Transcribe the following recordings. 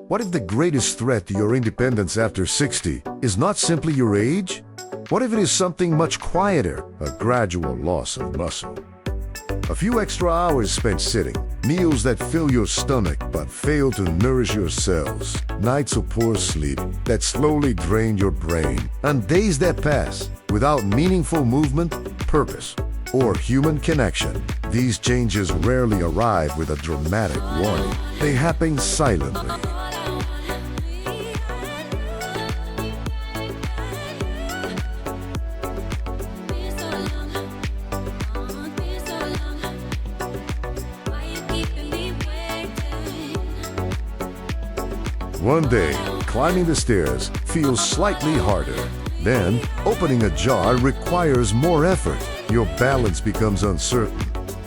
What if the greatest threat to your independence after 60 is not simply your age? What if it is something much quieter, a gradual loss of muscle? A few extra hours spent sitting, meals that fill your stomach but fail to nourish your cells, nights of poor sleep that slowly drain your brain, and days that pass without meaningful movement, purpose, or human connection. These changes rarely arrive with a dramatic warning. They happen silently. One day, climbing the stairs feels slightly harder. Then, opening a jar requires more effort. Your balance becomes uncertain.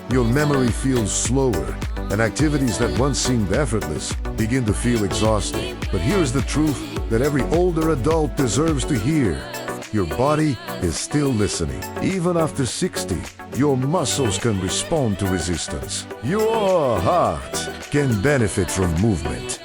Your memory feels slower, and activities that once seemed effortless begin to feel exhausting. But here's the truth that every older adult deserves to hear. Your body is still listening. Even after 60, your muscles can respond to resistance. Your heart can benefit from movement.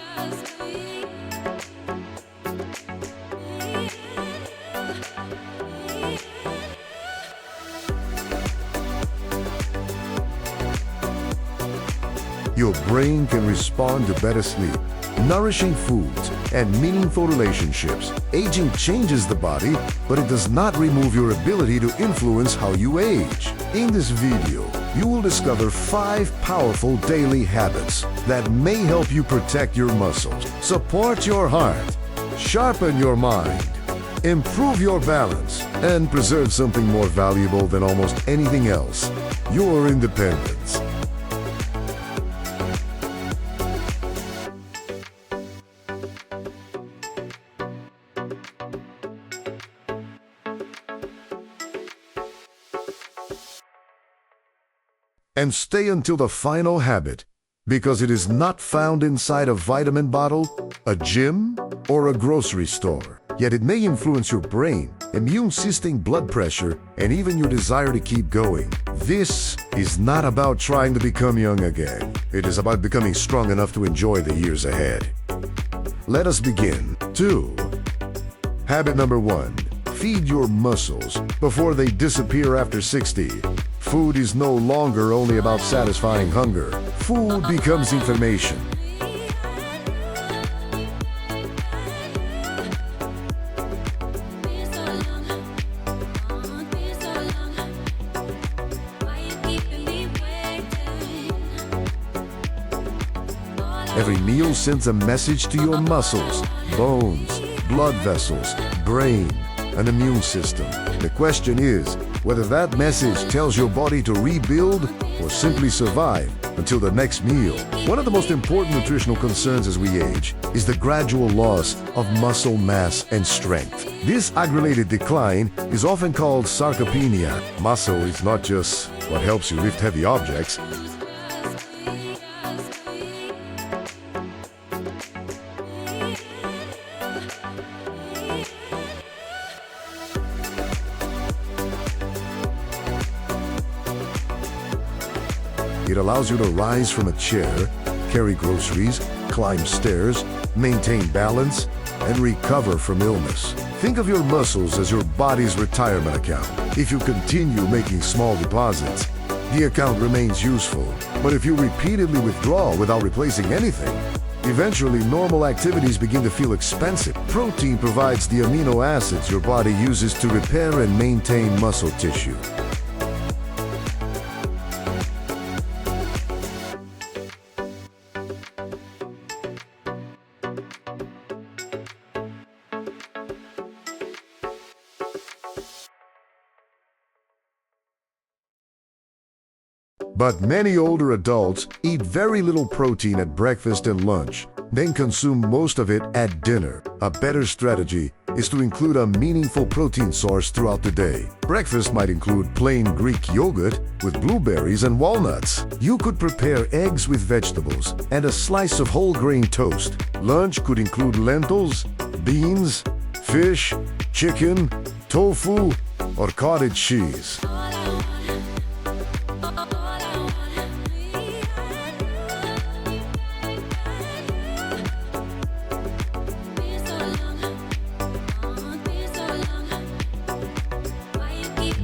Your brain can respond to better sleep, nourishing foods, and meaningful relationships. Aging changes the body, but it does not remove your ability to influence how you age. In this video, you will discover 5 powerful daily habits that may help you protect your muscles, support your heart, sharpen your mind, improve your balance, and preserve something more valuable than almost anything else: your independence. And stay until the final habit, because it is not found inside a vitamin bottle, a gym, or a grocery store. Yet it may influence your brain, immune system, blood pressure, and even your desire to keep going. This is not about trying to become young again. It is about becoming strong enough to enjoy the years ahead. Let us begin. 2. Habit number 1. Feed your muscles before they disappear after 60. Food is no longer only about satisfying hunger. Food becomes information. Every meal sends a message to your muscles, bones, blood vessels, brain, and immune system. The question is whether that message tells your body to rebuild or simply survive until the next meal. One of the most important nutritional concerns as we age is the gradual loss of muscle mass and strength. This ag-related decline is often called sarcopenia. Muscle is not just what helps you lift heavy objects. It allows you to rise from a chair, carry groceries, climb stairs, maintain balance, and recover from illness. Think of your muscles as your body's retirement account. If you continue making small deposits, the account remains useful. But if you repeatedly withdraw without replacing anything, eventually normal activities begin to feel expensive. Protein provides the amino acids your body uses to repair and maintain muscle tissue. But many older adults eat very little protein at breakfast and lunch, then consume most of it at dinner. A better strategy is to include a meaningful protein source throughout the day. Breakfast might include plain Greek yogurt with blueberries and walnuts. You could prepare eggs with vegetables and a slice of whole grain toast. Lunch could include lentils, beans, fish, chicken, tofu, or cottage cheese.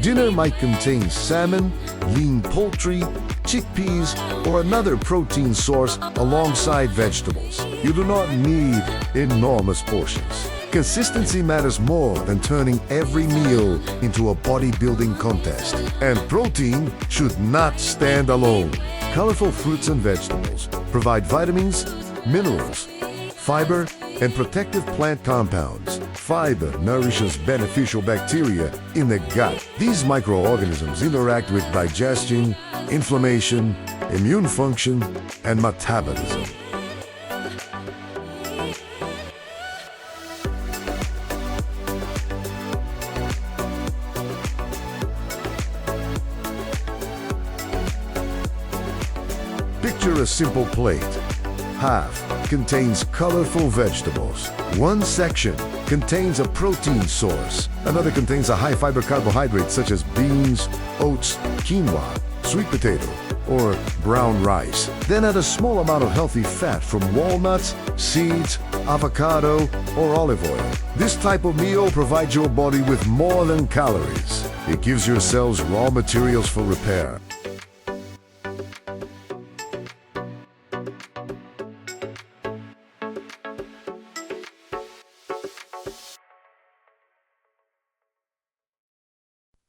Dinner might contain salmon, lean poultry, chickpeas, or another protein source alongside vegetables. You do not need enormous portions. Consistency matters more than turning every meal into a bodybuilding contest. And protein should not stand alone. Colorful fruits and vegetables provide vitamins, minerals, fiber, and protective plant compounds. Fiber nourishes beneficial bacteria in the gut. These microorganisms interact with digestion, inflammation, immune function, and metabolism. Picture a simple plate. Half contains colorful vegetables. One section contains a protein source. Another contains a high-fiber carbohydrate such as beans, oats, quinoa, sweet potato, or brown rice. Then add a small amount of healthy fat from walnuts, seeds, avocado, or olive oil. This type of meal provides your body with more than calories. It gives your cells raw materials for repair.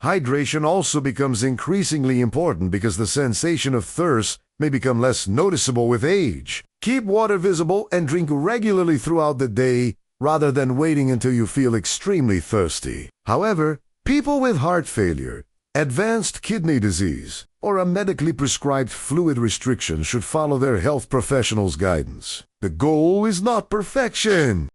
Hydration also becomes increasingly important because the sensation of thirst may become less noticeable with age. Keep water visible and drink regularly throughout the day rather than waiting until you feel extremely thirsty. However, people with heart failure, advanced kidney disease, or a medically prescribed fluid restriction should follow their health professional's guidance. The goal is not perfection.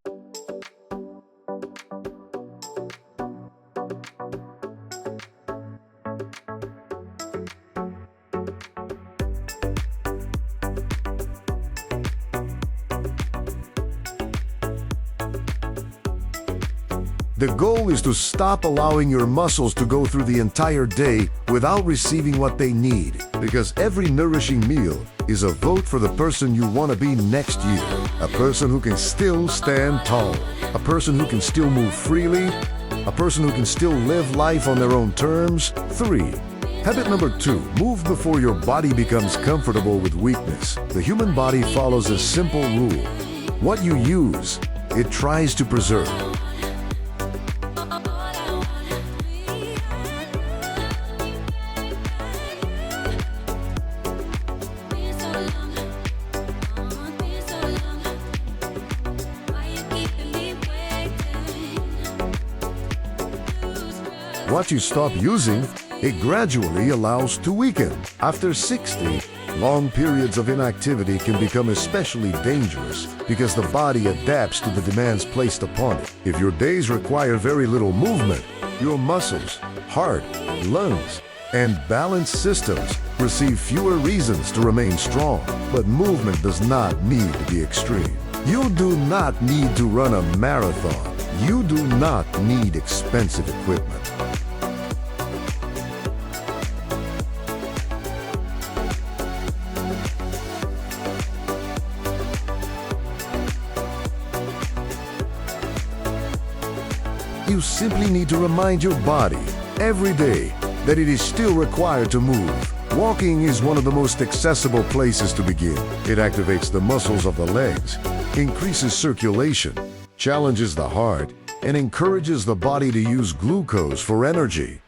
The goal is to stop allowing your muscles to go through the entire day without receiving what they need, because every nourishing meal is a vote for the person you want to be next year. A person who can still stand tall, a person who can still move freely, a person who can still live life on their own terms. 3. Habit number 2, move before your body becomes comfortable with weakness. The human body follows a simple rule. What you use, it tries to preserve. What you stop using, it gradually allows to weaken. After 60, long periods of inactivity can become especially dangerous because the body adapts to the demands placed upon it. If your days require very little movement, your muscles, heart, lungs, and balance systems receive fewer reasons to remain strong. But movement does not need to be extreme. You do not need to run a marathon. You do not need expensive equipment. You simply need to remind your body every day that it is still required to move. Walking is one of the most accessible places to begin. It activates the muscles of the legs, increases circulation, challenges the heart, and encourages the body to use glucose for energy.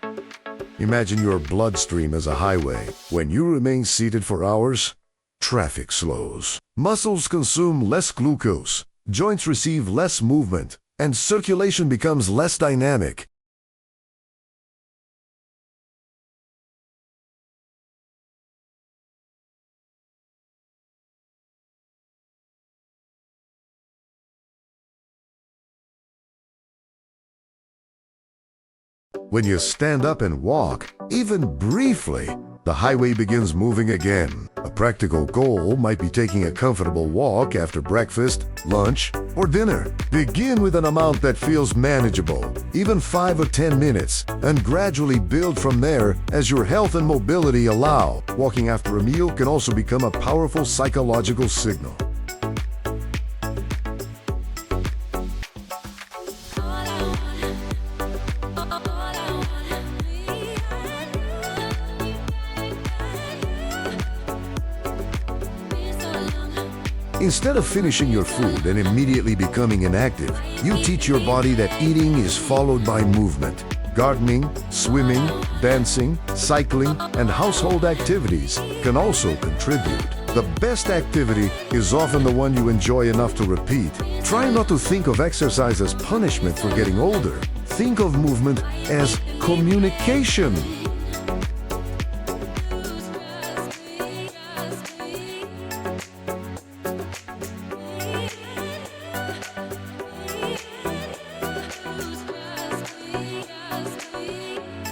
Imagine your bloodstream as a highway. When you remain seated for hours, traffic slows. Muscles consume less glucose, joints receive less movement, and circulation becomes less dynamic. When you stand up and walk, even briefly, the highway begins moving again. A practical goal might be taking a comfortable walk after breakfast, lunch, or dinner. Begin with an amount that feels manageable, even 5 or 10 minutes, and gradually build from there as your health and mobility allow. Walking after a meal can also become a powerful psychological signal. Instead of finishing your food and immediately becoming inactive, you teach your body that eating is followed by movement. Gardening, swimming, dancing, cycling, and household activities can also contribute. The best activity is often the one you enjoy enough to repeat. Try not to think of exercise as punishment for getting older. Think of movement as communication.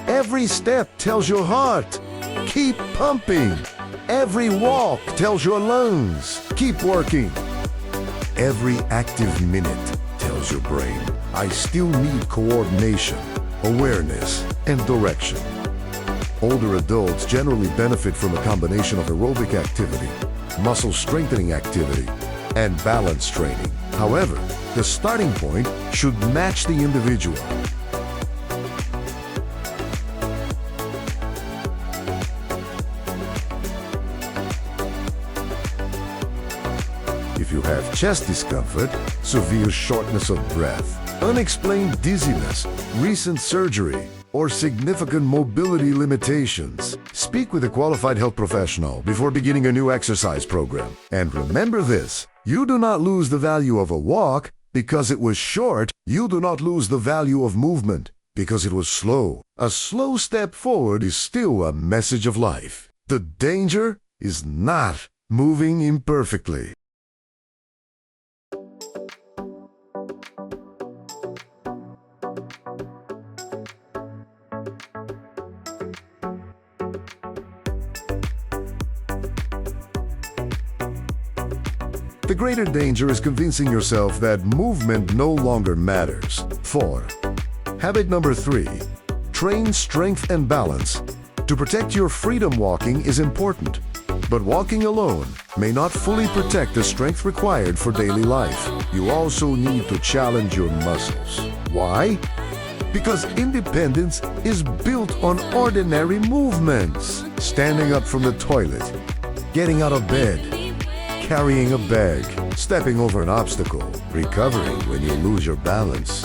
Every step tells your heart, keep pumping. Every walk tells your lungs, keep working. Every active minute tells your brain, I still need coordination, awareness, and direction. Older adults generally benefit from a combination of aerobic activity, muscle strengthening activity, and balance training. However, the starting point should match the individual. If you have chest discomfort, severe shortness of breath, unexplained dizziness, recent surgery, or significant mobility limitations, speak with a qualified health professional before beginning a new exercise program. And remember this, you do not lose the value of a walk because it was short. You do not lose the value of movement because it was slow. A slow step forward is still a message of life. The danger is not moving imperfectly. The greater danger is convincing yourself that movement no longer matters. 4. Habit number 3. Train strength and balance. To protect your freedom, walking is important, but walking alone may not fully protect the strength required for daily life. You also need to challenge your muscles. Why? Because independence is built on ordinary movements. Standing up from the toilet, getting out of bed, carrying a bag, stepping over an obstacle, recovering when you lose your balance.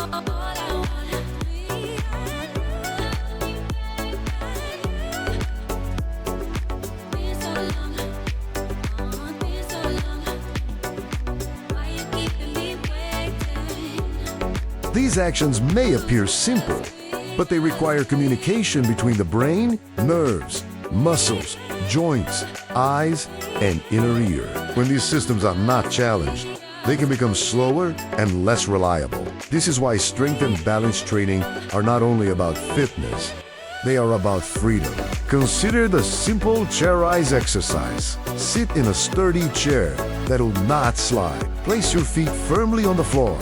These actions may appear simple, but they require communication between the brain, nerves, muscles, joints, eyes, and inner ear. When these systems are not challenged, they can become slower and less reliable. This is why strength and balance training are not only about fitness, they are about freedom. Consider the simple chair rise exercise. Sit in a sturdy chair that will not slide. Place your feet firmly on the floor.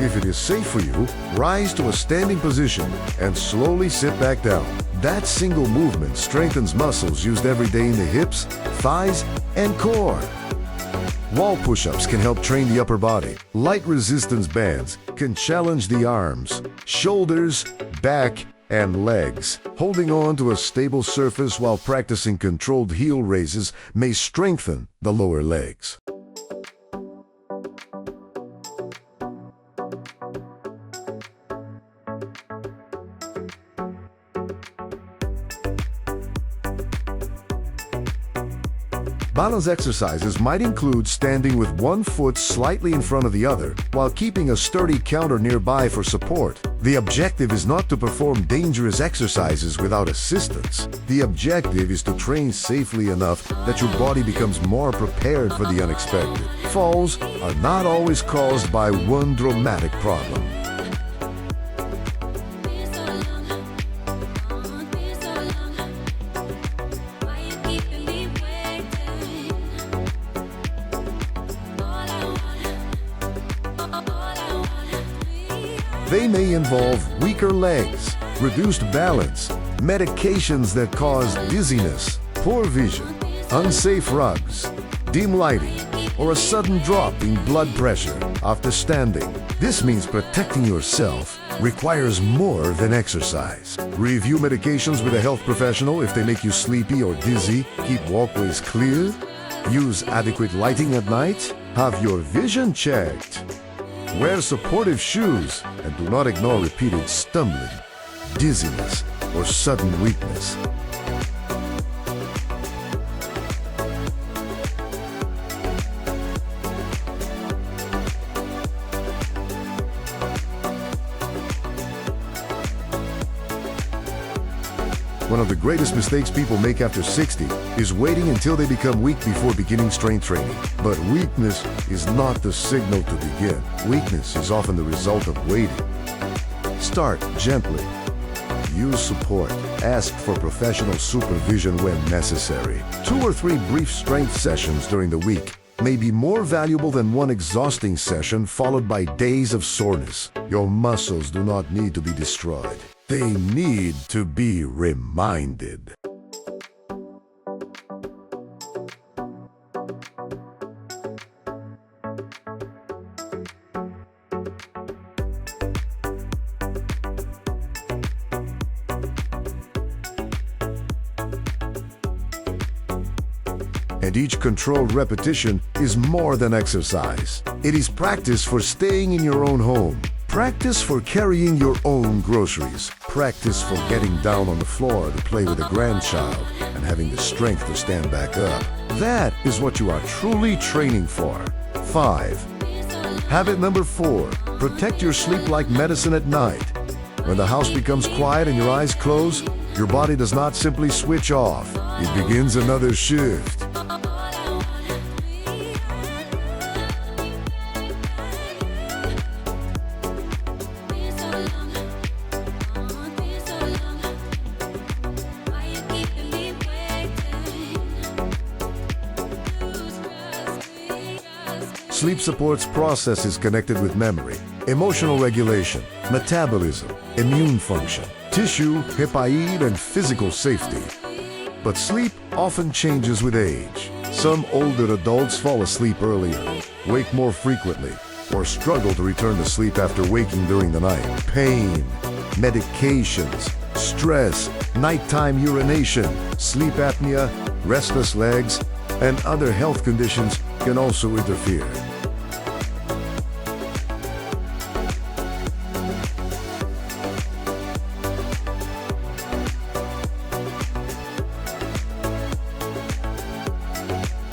If it is safe for you, rise to a standing position and slowly sit back down. That single movement strengthens muscles used every day in the hips, thighs, and core. Wall push-ups can help train the upper body. Light resistance bands can challenge the arms, shoulders, back, and legs. Holding on to a stable surface while practicing controlled heel raises may strengthen the lower legs. Balance exercises might include standing with one foot slightly in front of the other while keeping a sturdy counter nearby for support. The objective is not to perform dangerous exercises without assistance. The objective is to train safely enough that your body becomes more prepared for the unexpected. Falls are not always caused by one dramatic problem. They may involve weaker legs, reduced balance, medications that cause dizziness, poor vision, unsafe rugs, dim lighting, or a sudden drop in blood pressure after standing. This means protecting yourself requires more than exercise. Review medications with a health professional if they make you sleepy or dizzy. Keep walkways clear. Use adequate lighting at night. Have your vision checked. Wear supportive shoes and do not ignore repeated stumbling, dizziness, or sudden weakness. One of the greatest mistakes people make after 60 is waiting until they become weak before beginning strength training. But weakness is not the signal to begin. Weakness is often the result of waiting. Start gently. Use support. Ask for professional supervision when necessary. 2 or 3 brief strength sessions during the week may be more valuable than one exhausting session followed by days of soreness. Your muscles do not need to be destroyed. They need to be reminded. And each controlled repetition is more than exercise. It is practice for staying in your own home. Practice for carrying your own groceries. Practice for getting down on the floor to play with a grandchild and having the strength to stand back up. That is what you are truly training for. 5. Habit number 4. Protect your sleep like medicine at night. When the house becomes quiet and your eyes close, your body does not simply switch off. It begins another shift. Sleep supports processes connected with memory, emotional regulation, metabolism, immune function, tissue, HIPAA, and physical safety. But sleep often changes with age. Some older adults fall asleep earlier, wake more frequently, or struggle to return to sleep after waking during the night. Pain, medications, stress, nighttime urination, sleep apnea, restless legs, and other health conditions can also interfere.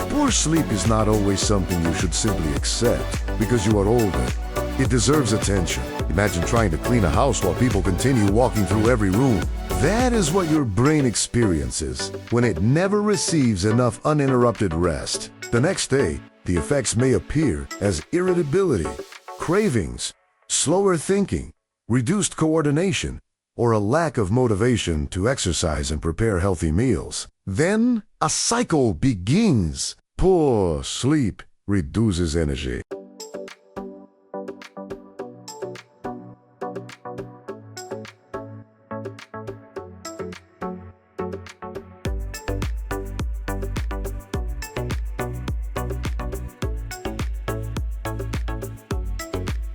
Poor sleep is not always something you should simply accept because you are older. It deserves attention. Imagine trying to clean a house while people continue walking through every room. That is what your brain experiences when it never receives enough uninterrupted rest. The next day, the effects may appear as irritability, cravings, slower thinking, reduced coordination, or a lack of motivation to exercise and prepare healthy meals. Then a cycle begins. Poor sleep reduces energy.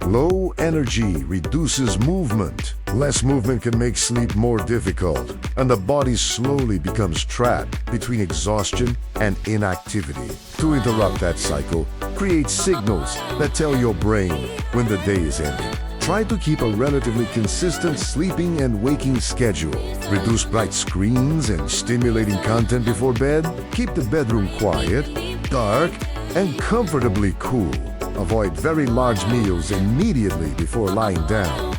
Low energy reduces movement. Less movement can make sleep more difficult, and the body slowly becomes trapped between exhaustion and inactivity. To interrupt that cycle, create signals that tell your brain when the day is ending. Try to keep a relatively consistent sleeping and waking schedule. Reduce bright screens and stimulating content before bed. Keep the bedroom quiet, dark, and comfortably cool. Avoid very large meals immediately before lying down.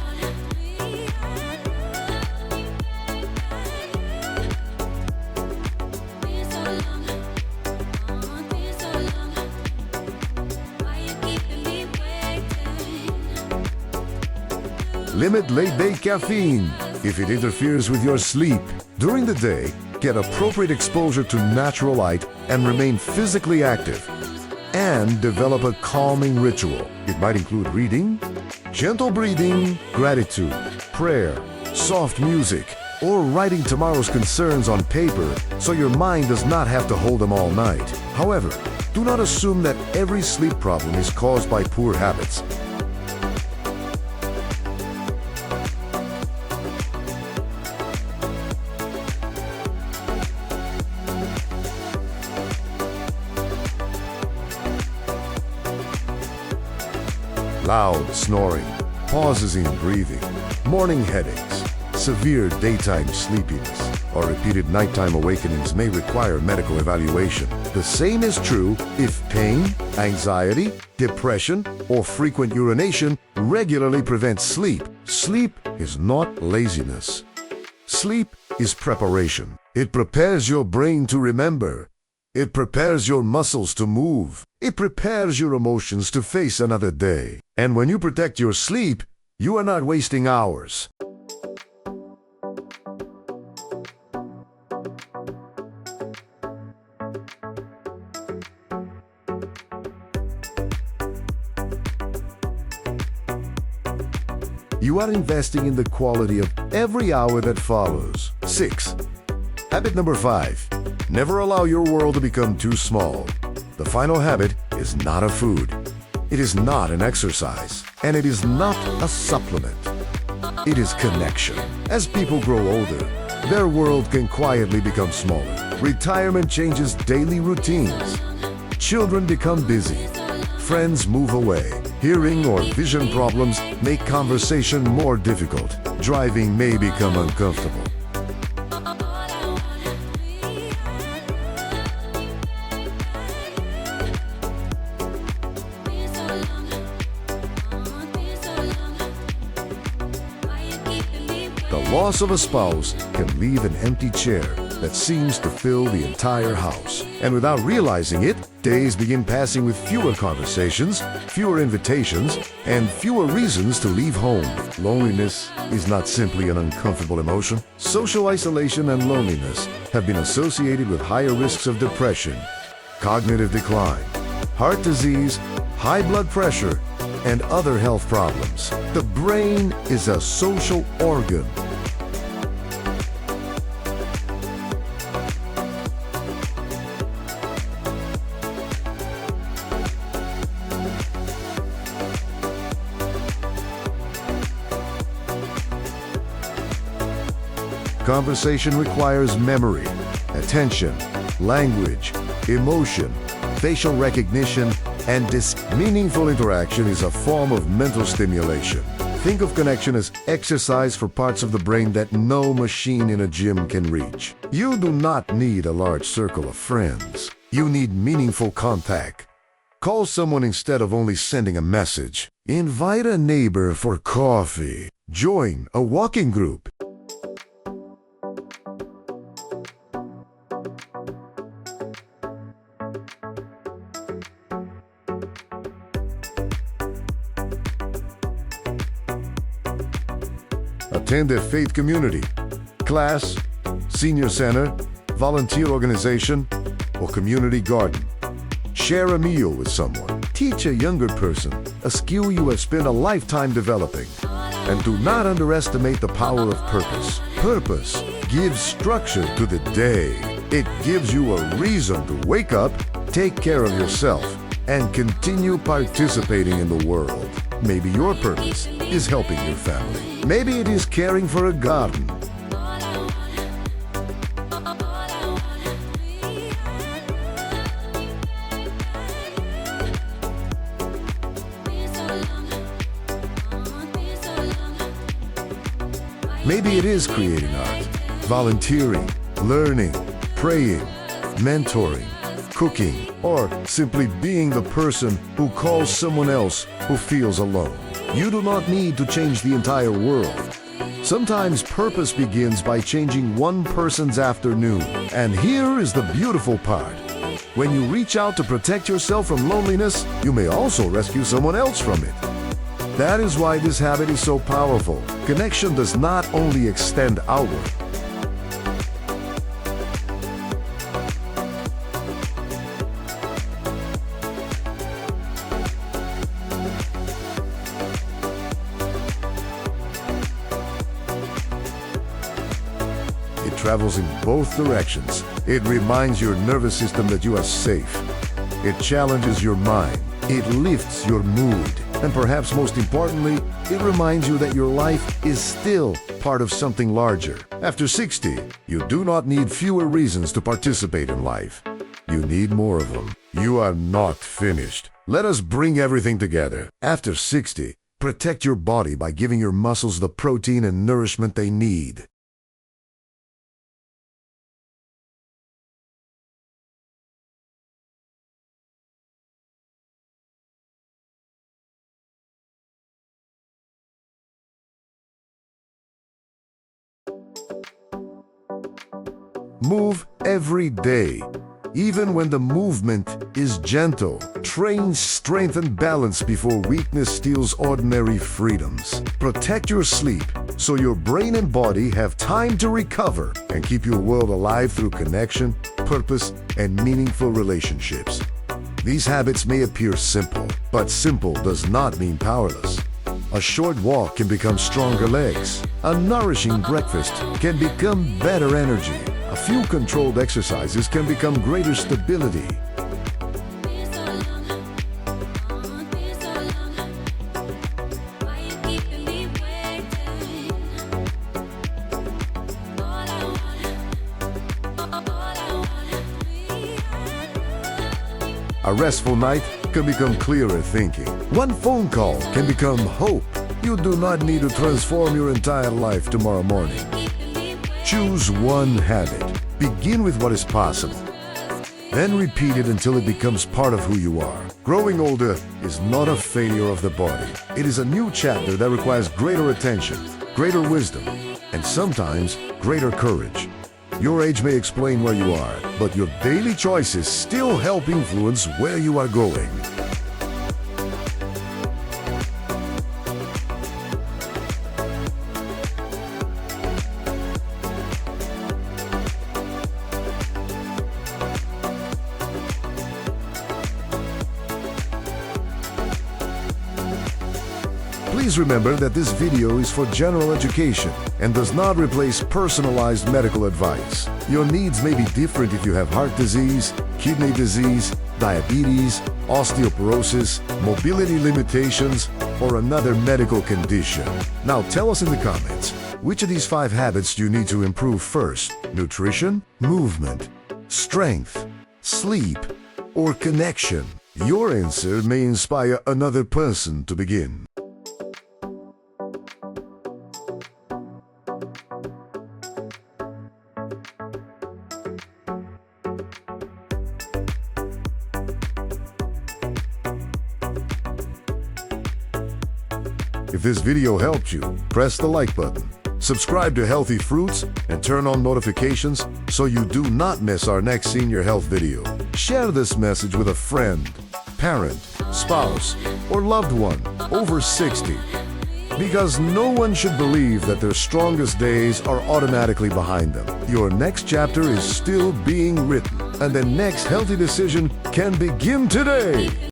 Limit late-day caffeine if it interferes with your sleep. During the day, get appropriate exposure to natural light and remain physically active. And develop a calming ritual. It might include reading, gentle breathing, gratitude, prayer, soft music, or writing tomorrow's concerns on paper so your mind does not have to hold them all night. However, Do not assume that every sleep problem is caused by poor habits. Loud snoring, pauses in breathing, morning headaches, severe daytime sleepiness, or repeated nighttime awakenings may require medical evaluation. The same is true if pain, anxiety, depression, or frequent urination regularly prevent sleep. Sleep is not laziness. Sleep is preparation. It prepares your brain to remember. It prepares your muscles to move. It prepares your emotions to face another day. And when you protect your sleep, you are not wasting hours. You are investing in the quality of every hour that follows. 6. Habit number 5. Never allow your world to become too small. The final habit is not a food. It is not an exercise. And it is not a supplement. It is connection. As people grow older, their world can quietly become smaller. Retirement changes daily routines. Children become busy. Friends move away. Hearing or vision problems make conversation more difficult. Driving may become uncomfortable. The loss of a spouse can leave an empty chair that seems to fill the entire house. And without realizing it, days begin passing with fewer conversations, fewer invitations, and fewer reasons to leave home. Loneliness is not simply an uncomfortable emotion. Social isolation and loneliness have been associated with higher risks of depression, cognitive decline, heart disease, high blood pressure, and other health problems. The brain is a social organ. Conversation requires memory, attention, language, emotion, facial recognition, and this meaningful interaction is a form of mental stimulation. Think of connection as exercise for parts of the brain that no machine in a gym can reach. You do not need a large circle of friends. You need meaningful contact. Call someone instead of only sending a message. Invite a neighbor for coffee. Join a walking group. Attend a faith community, class, senior center, volunteer organization, or community garden. Share a meal with someone. Teach a younger person a skill you have spent a lifetime developing. And do not underestimate the power of purpose. Purpose gives structure to the day. It gives you a reason to wake up, take care of yourself, and continue participating in the world. Maybe your purpose is helping your family. Maybe it is caring for a garden. Maybe it is creating art, volunteering, learning, praying, mentoring, cooking, or simply being the person who calls someone else who feels alone. You do not need to change the entire world. Sometimes purpose begins by changing one person's afternoon. And here is the beautiful part. When you reach out to protect yourself from loneliness, you may also rescue someone else from it. That is why this habit is so powerful. Connection does not only extend outward. It travels in both directions. It reminds your nervous system that you are safe. It challenges your mind. It lifts your mood. And perhaps most importantly, it reminds you that your life is still part of something larger. After 60, you do not need fewer reasons to participate in life. You need more of them. You are not finished. Let us bring everything together. After 60, protect your body by giving your muscles the protein and nourishment they need. Move every day, even when the movement is gentle. Train strength and balance before weakness steals ordinary freedoms. Protect your sleep so your brain and body have time to recover and keep your world alive through connection, purpose, and meaningful relationships. These habits may appear simple, but simple does not mean powerless. A short walk can become stronger legs. A nourishing breakfast can become better energy. A few controlled exercises can become greater stability. A restful night can become clearer thinking. One phone call can become hope. You do not need to transform your entire life tomorrow morning. Choose one habit. Begin with what is possible. Then repeat it until it becomes part of who you are. Growing older is not a failure of the body. It is a new chapter that requires greater attention, greater wisdom, and sometimes greater courage. Your age may explain where you are, but your daily choices still help influence where you are going. Please remember that this video is for general education and does not replace personalized medical advice. Your needs may be different if you have heart disease, kidney disease, diabetes, osteoporosis, mobility limitations, or another medical condition. Now tell us in the comments, which of these 5 habits do you need to improve first? Nutrition, movement, strength, sleep, or connection? Your answer may inspire another person to begin. If this video helped you, press the like button, subscribe to Healthy Fruits, and turn on notifications so you do not miss our next senior health video. Share this message with a friend, parent, spouse, or loved one over 60. Because no one should believe that their strongest days are automatically behind them. Your next chapter is still being written, and the next healthy decision can begin today.